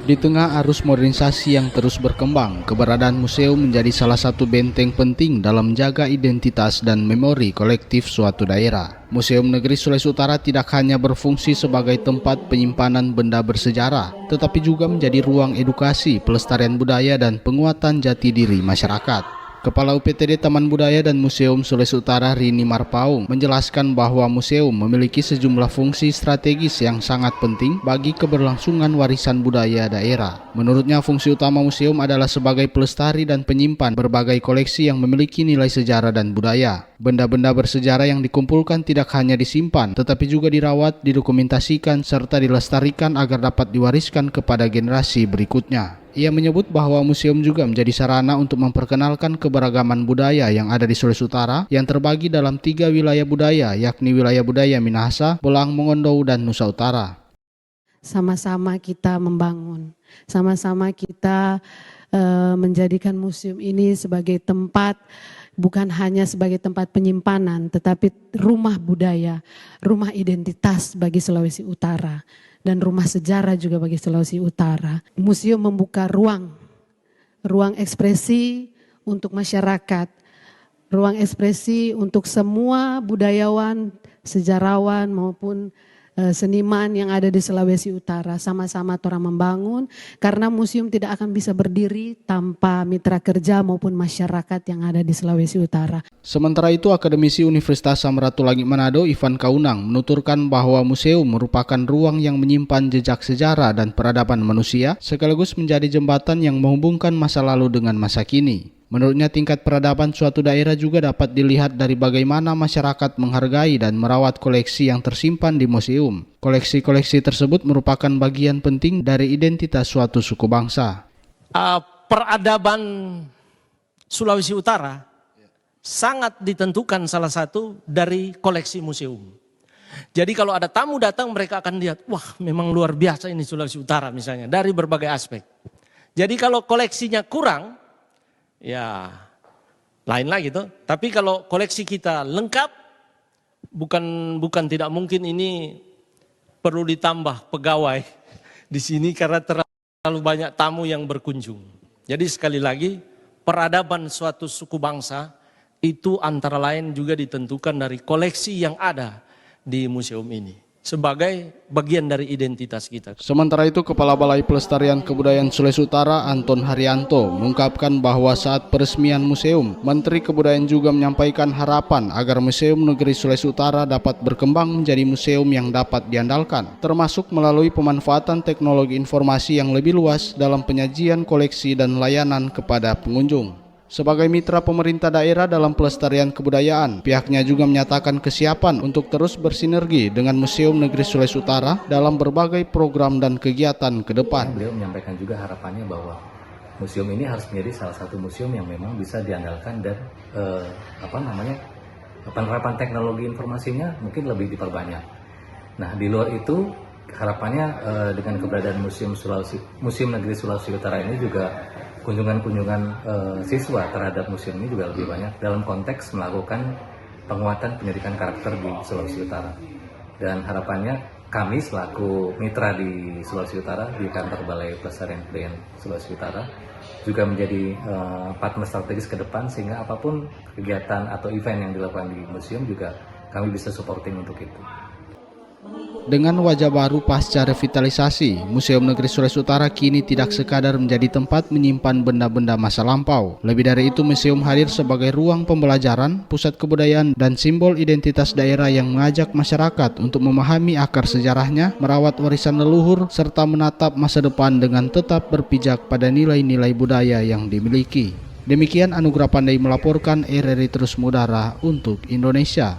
Di tengah arus modernisasi yang terus berkembang, keberadaan museum menjadi salah satu benteng penting dalam menjaga identitas dan memori kolektif suatu daerah. Museum Negeri Sulawesi Utara tidak hanya berfungsi sebagai tempat penyimpanan benda bersejarah, tetapi juga menjadi ruang edukasi, pelestarian budaya, dan penguatan jati diri masyarakat. Kepala UPTD Taman Budaya dan Museum Sulawesi Utara Rini Marpaung menjelaskan bahwa museum memiliki sejumlah fungsi strategis yang sangat penting bagi keberlangsungan warisan budaya daerah. Menurutnya, fungsi utama museum adalah sebagai pelestari dan penyimpan berbagai koleksi yang memiliki nilai sejarah dan budaya. Benda-benda bersejarah yang dikumpulkan tidak hanya disimpan, tetapi juga dirawat, didokumentasikan, serta dilestarikan agar dapat diwariskan kepada generasi berikutnya. Ia menyebut bahwa museum juga menjadi sarana untuk memperkenalkan keberagaman budaya yang ada di Sulawesi Utara yang terbagi dalam 3 wilayah budaya, yakni wilayah budaya Minahasa, Bolang, Mongondo, dan Nusa Utara. Sama-sama kita membangun, sama-sama kita menjadikan museum ini sebagai tempat, bukan hanya sebagai tempat penyimpanan, tetapi rumah budaya, rumah identitas bagi Sulawesi Utara. Dan rumah sejarah juga bagi Sulawesi Utara. Museum membuka ruang ekspresi untuk masyarakat, ruang ekspresi untuk semua budayawan, sejarawan maupun seniman yang ada di Sulawesi Utara. Sama-sama orang membangun, karena museum tidak akan bisa berdiri tanpa mitra kerja maupun masyarakat yang ada di Sulawesi Utara. Sementara itu, Akademisi Universitas Samratulangi Manado Ivan Kaunang menuturkan bahwa museum merupakan ruang yang menyimpan jejak sejarah dan peradaban manusia, sekaligus menjadi jembatan yang menghubungkan masa lalu dengan masa kini. Menurutnya, tingkat peradaban suatu daerah juga dapat dilihat dari bagaimana masyarakat menghargai dan merawat koleksi yang tersimpan di museum. Koleksi-koleksi tersebut merupakan bagian penting dari identitas suatu suku bangsa. Peradaban Sulawesi Utara sangat ditentukan salah satu dari koleksi museum. Jadi kalau ada tamu datang, mereka akan lihat, wah memang luar biasa ini Sulawesi Utara misalnya, dari berbagai aspek. Jadi kalau koleksinya kurang, ya lain lagi tuh. Tapi kalau koleksi kita lengkap, bukan tidak mungkin ini perlu ditambah pegawai di sini karena terlalu banyak tamu yang berkunjung. Jadi sekali lagi, peradaban suatu suku bangsa itu antara lain juga ditentukan dari koleksi yang ada di museum ini sebagai bagian dari identitas kita. Sementara itu, Kepala Balai Pelestarian Kebudayaan Sulawesi Utara Anton Haryanto mengungkapkan bahwa saat peresmian museum, Menteri Kebudayaan juga menyampaikan harapan agar Museum Negeri Sulawesi Utara dapat berkembang menjadi museum yang dapat diandalkan, termasuk melalui pemanfaatan teknologi informasi yang lebih luas dalam penyajian koleksi dan layanan kepada pengunjung. Sebagai mitra pemerintah daerah dalam pelestarian kebudayaan, pihaknya juga menyatakan kesiapan untuk terus bersinergi dengan Museum Negeri Sulawesi Utara dalam berbagai program dan kegiatan ke depan. Beliau menyampaikan juga harapannya bahwa museum ini harus menjadi salah satu museum yang memang bisa diandalkan dan penerapan teknologi informasinya mungkin lebih diperbanyak. Nah, di luar itu harapannya dengan keberadaan Museum Negeri Sulawesi Utara ini juga kunjungan-kunjungan siswa terhadap museum ini juga lebih banyak dalam konteks melakukan penguatan pendidikan karakter di Sulawesi Utara. Dan harapannya kami selaku mitra di Sulawesi Utara di kantor Balai Pelestarian Kebudayaan Sulawesi Utara juga menjadi partner strategis ke depan, sehingga apapun kegiatan atau event yang dilakukan di museum juga kami bisa supporting untuk itu. Dengan wajah baru pasca revitalisasi, Museum Negeri Sulawesi Utara kini tidak sekadar menjadi tempat menyimpan benda-benda masa lampau. Lebih dari itu, museum hadir sebagai ruang pembelajaran, pusat kebudayaan, dan simbol identitas daerah yang mengajak masyarakat untuk memahami akar sejarahnya, merawat warisan leluhur, serta menatap masa depan dengan tetap berpijak pada nilai-nilai budaya yang dimiliki. Demikian Anugrah Pandai melaporkan, RRI Terus Mudara untuk Indonesia.